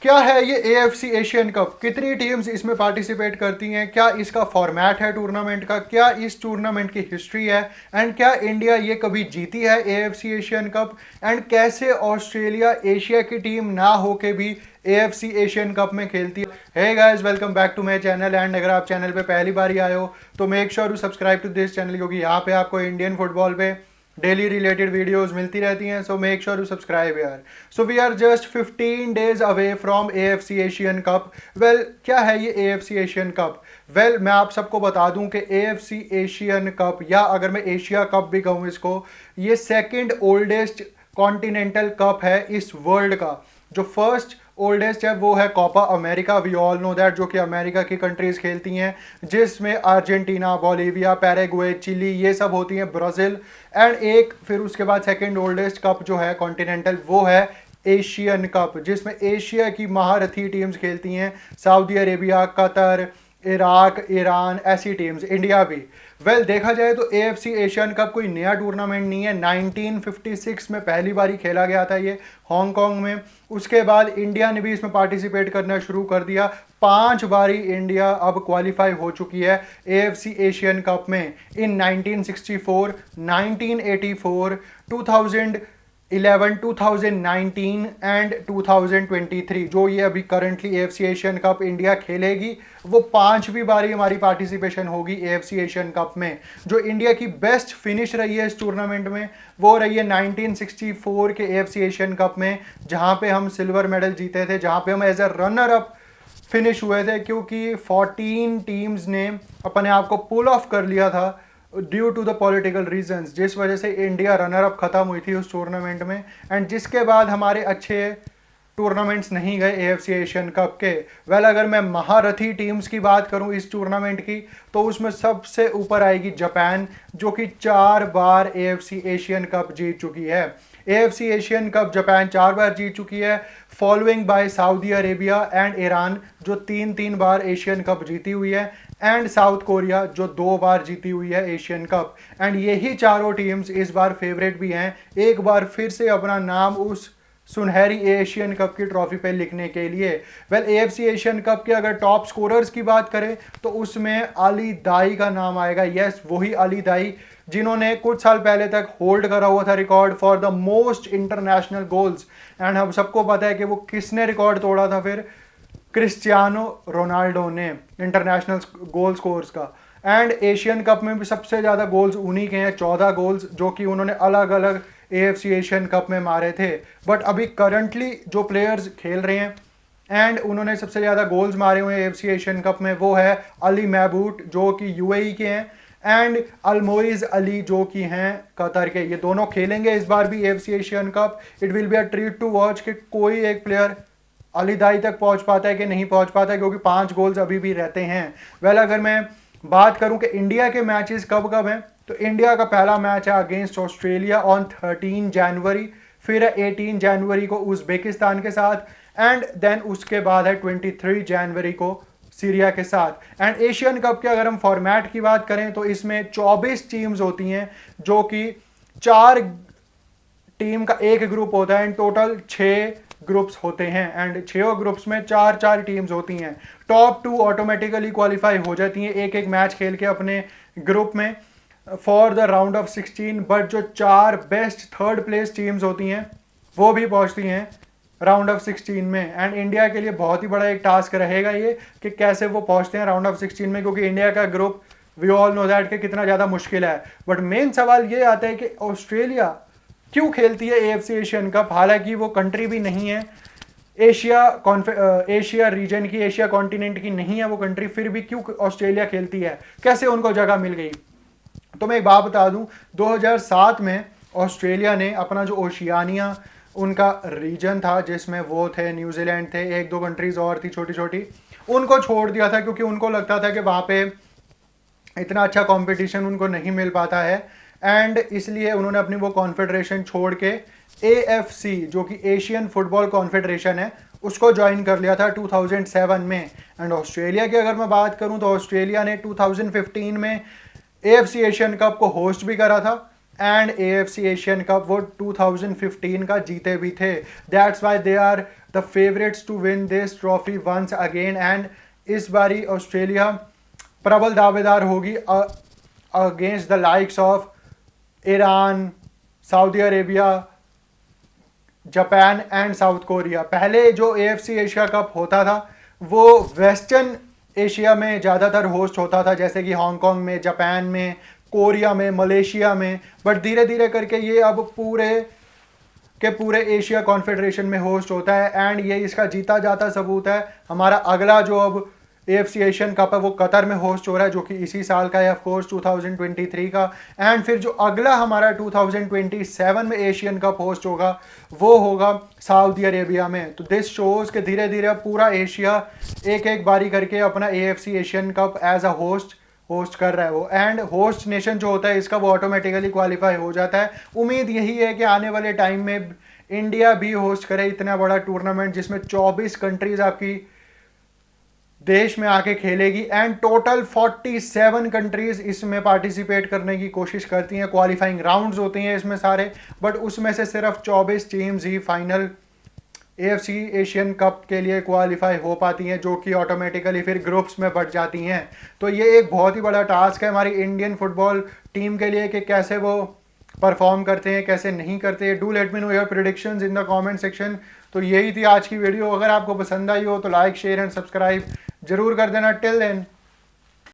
क्या है ये एएफसी एशियन कप, कितनी टीम्स इसमें पार्टिसिपेट करती हैं, क्या इसका फॉर्मेट है टूर्नामेंट का, क्या इस टूर्नामेंट की हिस्ट्री है, एंड क्या इंडिया ये कभी जीती है एएफसी एशियन कप, एंड कैसे ऑस्ट्रेलिया एशिया की टीम ना होके भी एएफसी एशियन कप में खेलती है। Hey guys, welcome back to my channel. And अगर आप चैनल पे पहली बार ही आए हो तो make sure to subscribe to this channel, क्योंकि यहाँ पे आपको इंडियन फुटबॉल पे डेली रिलेटेड वीडियोस मिलती रहती हैं। So make sure to subscribe यार। So we are just 15 days away from AFC Asian cup. Well, क्या है ये एएफसी एशियन कप? वेल, मैं आप सबको बता दूं कि एएफसी एशियन कप, या अगर मैं एशिया कप भी कहूँ इसको, ये सेकंड ओल्डेस्ट कॉन्टिनेंटल कप है इस वर्ल्ड का। जो फर्स्ट ओल्डेस्ट है वो है Copa America, we all know that, जो कि अमेरिका की कंट्रीज खेलती हैं, जिसमें अर्जेंटीना, बोलीविया, पैराग्वे, चिली ये सब होती हैं, ब्राज़ील। एंड एक फिर उसके बाद सेकंड ओल्डेस्ट कप जो है कॉन्टिनेंटल, वो है एशियन कप, जिसमें एशिया की महारथी टीम्स खेलती हैं, Saudi Arabia, Qatar, Iraq, Iran, ऐसी टीम्स, इंडिया भी। वेल, देखा जाए तो एएफसी एशियन कप कोई नया टूर्नामेंट नहीं है। 1956 में पहली बारी खेला गया था ये हांगकांग में। उसके बाद इंडिया ने भी इसमें पार्टिसिपेट करना शुरू कर दिया। 5 बारी इंडिया अब क्वालिफाई हो चुकी है एएफसी एशियन कप में, इन 1964, 1984, 2011, 2019 एंड 2023। जो ये अभी currently AFC Asian cup India खेलेगी, वो 5वीं बारी हमारी पार्टिसिपेशन होगी एएफसी एशियन कप में। जो इंडिया की बेस्ट फिनिश रही है इस टूर्नामेंट में, वो रही है 1964 के एएफसी एशियन कप में, जहां पे हम सिल्वर मेडल जीते थे, जहां पे हम as a runner up finish हुए थे, क्योंकि 14 टीम्स ने अपने आप को पुल ऑफ कर लिया था due to the political reasons, जिस वजह से इंडिया रनर अप खत्म हुई थी उस टूर्नामेंट में। एंड जिसके बाद हमारे अच्छे टूर्नामेंट्स नहीं गए एएफसी एशियन कप के। वेल, अगर मैं महारथी टीम्स की बात करूं इस टूर्नामेंट की, तो उसमें सबसे ऊपर आएगी जापान, जो कि 4 बार एएफसी एशियन कप जीत चुकी है। एएफसी एशियन कप जापान 4 बार जीत चुकी है, following bye Saudi Arabia and Iran, जो 3 बार एशियन कप जीती हुई है, एंड साउथ कोरिया, जो 2 बार जीती हुई है एशियन कप। एंड यही चारों टीम्स इस बार फेवरेट भी हैं एक बार फिर से अपना नाम उस सुनहरी एशियन कप की ट्रॉफी पे लिखने के लिए। वेल, एएफसी एशियन कप के अगर टॉप स्कोरर्स की बात करें तो उसमें अली दाई का नाम आएगा। यस, वही अली दाई जिन्होंने कुछ साल पहले तक होल्ड करा हुआ था record for the most international goals. And हम सबको पता है कि वो किसने रिकॉर्ड तोड़ा था फिर? क्रिस्टियानो रोनाल्डो ने, इंटरनेशनल गोल स्कोर्स का। एंड एशियन कप में भी सबसे ज़्यादा गोल्स उन्हीं के हैं, 14 गोल्स, जो कि उन्होंने अलग अलग एएफसी एशियन कप में मारे थे। बट अभी करंटली जो प्लेयर्स खेल रहे हैं एंड उन्होंने सबसे ज़्यादा गोल्स मारे हुए हैं एएफसी एशियन कप में, वो है अली महबूब, जो कि यूएई के हैं, एंड अलमोइज अली, जो कि हैं कतर के। ये दोनों खेलेंगे इस बार भी AFC Asian cup. It will be a treat to watch कि कोई एक प्लेयर अली दाई तक पहुंच पाता है कि नहीं पहुंच पाता है, क्योंकि 5 गोल्स अभी भी रहते हैं। वेल, अगर मैं बात करूं कि इंडिया के मैचेस कब कब हैं, तो इंडिया का पहला मैच है अगेंस्ट ऑस्ट्रेलिया ऑन 13 जनवरी, फिर है 18 जनवरी को उज्बेकिस्तान के साथ, एंड देन उसके बाद है 23 जनवरी को सीरिया के साथ। एंड एशियन कप के अगर हम फॉर्मेट की बात करें तो इसमें 24 टीम्स होती हैं, जो कि 4 टीम का एक ग्रुप होता है, एंड टोटल 6 ग्रुप्स होते हैं, एंड 6 ग्रुप्स में 4 टीम्स होती हैं। टॉप 2 ऑटोमेटिकली क्वालिफाई हो जाती हैं एक एक मैच खेल के अपने ग्रुप में for the round of 16। But जो 4 बेस्ट थर्ड प्लेस टीम्स होती हैं वो भी पहुंचती हैं राउंड ऑफ 16 में। एंड इंडिया के लिए बहुत ही बड़ा एक टास्क रहेगा ये कि कैसे वो पहुंचते हैं राउंड ऑफ 16 में, क्योंकि इंडिया का group we all know that कि कितना ज़्यादा मुश्किल है। बट मेन सवाल ये आता है कि ऑस्ट्रेलिया क्यों खेलती है एएफसी एशियन कप? हालांकि वो कंट्री भी नहीं है एशिया रीजन की, एशिया कॉन्टिनेंट की नहीं है वो कंट्री, फिर भी क्यों ऑस्ट्रेलिया खेलती है? कैसे उनको जगह मिल गई? तो मैं एक बात बता दूं, 2007 में ऑस्ट्रेलिया ने अपना जो ओशियानिया उनका रीजन था, जिसमें वो थे न्यूजीलैंड थे, 1-2 कंट्रीज और थी छोटी छोटी, उनको छोड़ दिया था, क्योंकि उनको लगता था कि वहाँ पे इतना अच्छा कंपटीशन उनको नहीं मिल पाता है। एंड इसलिए उन्होंने अपनी वो कॉन्फेडरेशन छोड़ के एएफसी, जो कि एशियन फुटबॉल कॉन्फेडरेशन है, उसको ज्वाइन कर लिया था 2007 में। एंड ऑस्ट्रेलिया की अगर मैं बात करूं तो ऑस्ट्रेलिया ने 2015 में एएफसी एशियन कप को होस्ट भी करा था, एंड एएफसी एशियन कप वो 2015 का जीते भी थे। That's why they are the favourites to win this trophy once again, and इस बारी ऑस्ट्रेलिया प्रबल दावेदार होगी against the likes of Iran, Saudi Arabia, Japan and South Korea. पहले जो AFC एशिया कप होता था वो वेस्टर्न एशिया में ज़्यादातर होस्ट होता था, जैसे कि हांगकांग में, जापान में, कोरिया में, मलेशिया में, बट धीरे धीरे करके ये अब पूरे के पूरे एशिया कॉन्फेडरेशन में होस्ट होता है। एंड ये इसका जीता जाता सबूत है, हमारा अगला जो अब AFC एशियन कप है वो कतर में होस्ट हो रहा है, जो कि इसी साल का है ऑफ कोर्स 2023 का। एंड फिर जो अगला हमारा 2027 में एशियन कप होस्ट होगा वो होगा सऊदी अरेबिया में। तो दिस शोज के धीरे धीरे पूरा एशिया एक एक बारी करके अपना AFC Asian cup as a host कर रहा है वो। एंड होस्ट नेशन जो होता है इसका वो ऑटोमेटिकली क्वालिफाई हो जाता है। उम्मीद यही है कि आने वाले टाइम में इंडिया भी होस्ट करे इतना बड़ा टूर्नामेंट जिसमें 24 कंट्रीज आपकी देश में आके खेलेगी, एंड टोटल 47 कंट्रीज इसमें पार्टिसिपेट करने की कोशिश करती हैं। क्वालिफाइंग राउंड्स होते हैं इसमें सारे, बट उसमें से सिर्फ 24 टीम्स ही फाइनल AFC एशियन कप के लिए क्वालिफाई हो पाती हैं, जो कि ऑटोमेटिकली फिर ग्रुप्स में बढ़ जाती हैं। तो ये एक बहुत ही बड़ा टास्क है हमारी इंडियन फुटबॉल टीम के लिए कि कैसे वो परफॉर्म करते हैं, कैसे नहीं करते। Do let me know your predictions in the comment section. तो यही थी आज की वीडियो। अगर आपको पसंद आई हो तो लाइक, शेयर एंड सब्सक्राइब जरूर कर देना। Till then